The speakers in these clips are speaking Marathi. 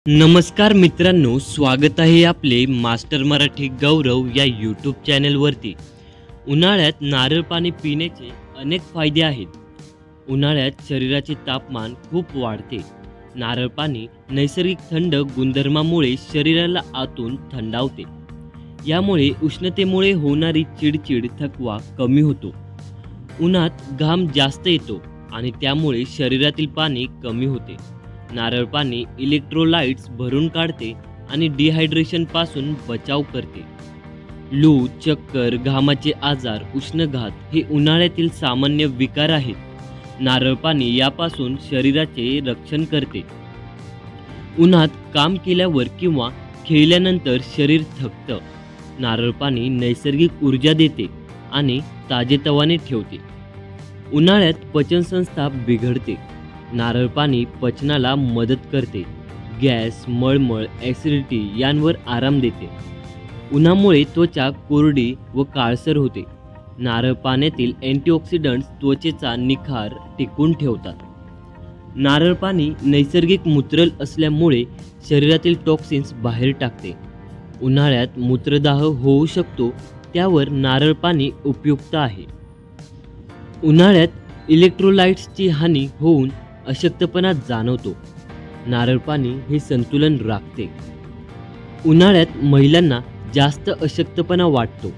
नमस्कार मित्रांनो, स्वागत आहे आपले मास्टर मराठी गौरव या यूट्यूब चॅनलवरती। उन्हाळ्यात नारळ पाणी पिण्याचे अनेक फायदे आहेत। उन्हाळ्यात शरीराचे तापमान खूप वाढते। नारळ पाणी नैसर्गिक थंड गुणधर्मामुळे शरीराला आतून थंडावते। यामुळे उष्णतेमुळे होणारी चिडचिड थकवा कमी होतो। उन्हात घाम जास्त येतो आणि त्यामुळे शरीरातील पाणी कमी होते। नारळ पाणी इलेक्ट्रोलाइट्स भरून काढते आणि डिहायड्रेशन पासून बचाव करते। लू, चक्कर, घामाचे आजार, उष्णघात हे उन्हाळ्यातील सामान्य विकार आहेत। नारळ पाणी यापासून शरीराचे रक्षण करते। उन्हात काम केल्यावर किंवा खेळल्यानंतर शरीर थकतं। नारळ पाणी नैसर्गिक ऊर्जा देते आणि ताजेतवाने ठेवते। उन्हाळ्यात पचनसंस्था बिघडते। नारळ पाणी पचनाला मदत करते। गॅस, मळमळ, ॲसिडिटी यांवर आराम देते। उन्हामुळे त्वचा कोरडी व काळसर होते। नारळ पाण्यातील अँटीऑक्सिडंट्स त्वचेचा निखार टिकवून ठेवतात। नारळ पाणी नैसर्गिक मूत्रल असल्यामुळे शरीरातील टॉक्सिन्स बाहेर टाकते। उन्हाळ्यात मूत्रदाह होऊ शकतो, त्यावर नारळ पाणी उपयुक्त आहे। उन्हाळ्यात इलेक्ट्रोलाइट्सची हानी होऊन अशक्तपणा जाणवतो। नारळ पाणी हे संतुलन राखते। उन्हाळ्यात महिलांना जास्त अशक्तपणा वाटतो।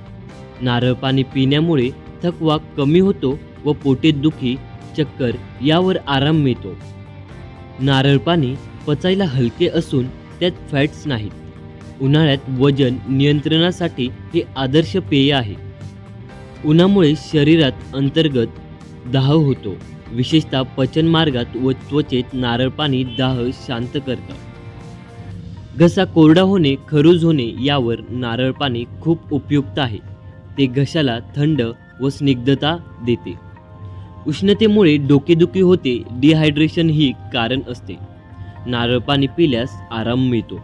नारळ पाणी पिण्यामुळे थकवा कमी होतो व पोटदुखी, चक्कर यावर आराम मिळतो। नारळ पाणी पचायला हलके असून त्यात फॅट्स नाहीत। उन्हाळ्यात वजन नियंत्रणासाठी हे आदर्श पेय आहे। उन्हामुळे शरीरात अंतर्गत दाह होतो, विशेषतः पचन मार्गात व त्वचेत। नारळ पाणी दाह शांत करतं। घसा कोरडा होणे, खरूज होणे यावर नारळ पाणी खूप उपयुक्त आहे। ते घशाला थंड व स्निग्धता देते। उष्णतेमुळे डोकेदुखी होते, डिहायड्रेशन ही कारण असते। नारळ पाणी पिल्यास आराम मिळतो।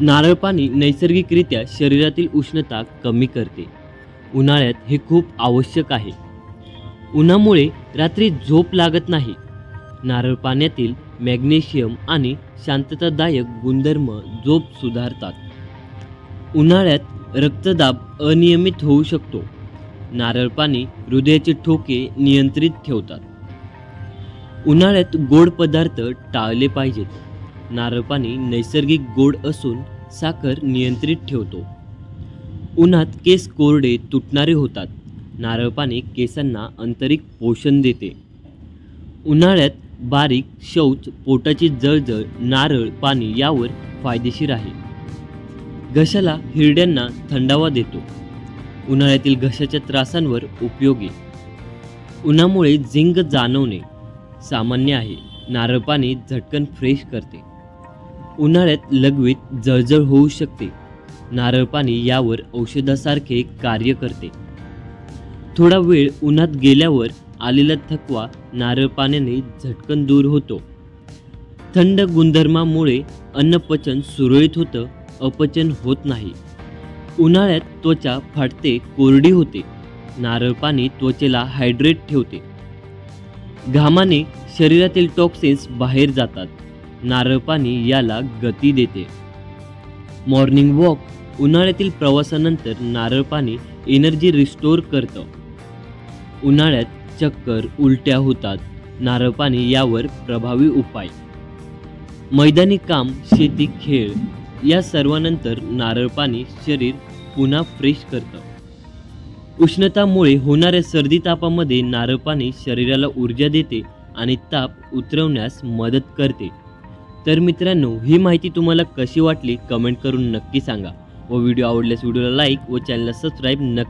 नारळ पाणी नैसर्गिकरित्या शरीरातील उष्णता कमी करते। उन्हाळ्यात हे खूप आवश्यक आहे। उन्हामुळे रात्री झोप लागत नाही। नारळ पाण्यातील मॅग्नेशियम आणि शांततादायक गुणधर्म झोप सुधारतात। उन्हाळ्यात रक्तदाब अनियमित होऊ शकतो। नारळ पाणी हृदयाचे ठोके नियंत्रित ठेवतात। उन्हाळ्यात गोड पदार्थ टाळले पाहिजेत। नारळ पाणी नैसर्गिक गोड असून साखर नियंत्रित ठेवतो। उन्हात केस कोरडे, तुटणारे होतात। नारळ पाणी केसांना आंतरिक पोषण देते। उन्हाळ्यात बारीक शौच, पोटाची जळजळ नारळ पाणी यावर फायदेशीर आहे। घशाला, हिरड्यांना थंडावा देतो। उन्हाळ्यातील घशाच्या त्रासांवर उपयोगी। उन्हामुळे झिंग जाणवणे सामान्य आहे। नारळ पाणी झटकन फ्रेश करते। उन्हाळ्यात लघवीत जळजळ होऊ शकते। नारळ पाणी यावर औषधासारखे कार्य करते। थोडा वेळ उन्हात गेल्यावर आलेला थकवा नारळ पाण्याने झटकन दूर होतो। थंड गुणधर्मामुळे अन्नपचन सुरळीत होतं, अपचन होत नाही। उन्हाळ्यात त्वचा फाटते, कोरडी होते। नारळ पाणी त्वचेला हायड्रेट ठेवते। घामाने शरीरातील टॉक्सिन्स बाहेर जातात। नारळ पाणी याला गती देते। मॉर्निंग वॉक, उन्हाळ्यातील प्रवासानंतर नारळ पाणी एनर्जी रिस्टोर करतं। उन्हाळ्यात चक्कर, उलट्या होतात। नारळ पाणी यावर प्रभावी उपाय। मैदानी काम, शेती, खेळ या सर्वांनंतर नारळ पाणी शरीर पुन्हा फ्रेश करतं। उष्णतामुळे होणाऱ्या सर्दी तापामध्ये नारळ पाणी शरीराला ऊर्जा देते आणि ताप उतरवण्यास मदत करते। तर मित्रांनो, ही माहिती तुम्हाला कशी वाटली कमेंट करून नक्की सांगा व व्हिडिओ आवडल्यास व्हिडिओला लाईक व चॅनलला सबस्क्राईब नक्की